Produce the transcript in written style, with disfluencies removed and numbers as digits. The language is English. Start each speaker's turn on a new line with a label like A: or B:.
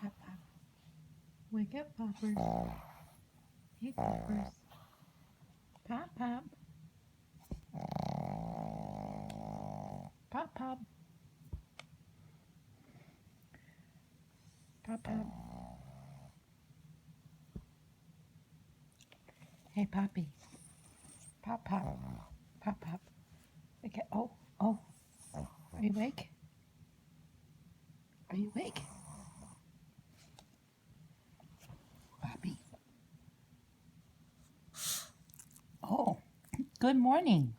A: Pop, pop. Wake up, poppers. Hey, poppers. Pop, pop. Pop, pop. Pop, pop. Hey, Poppy. Pop, pop. Pop, pop. Okay. Oh, oh. Are you awake? Are you awake? Poppy. Oh, good morning.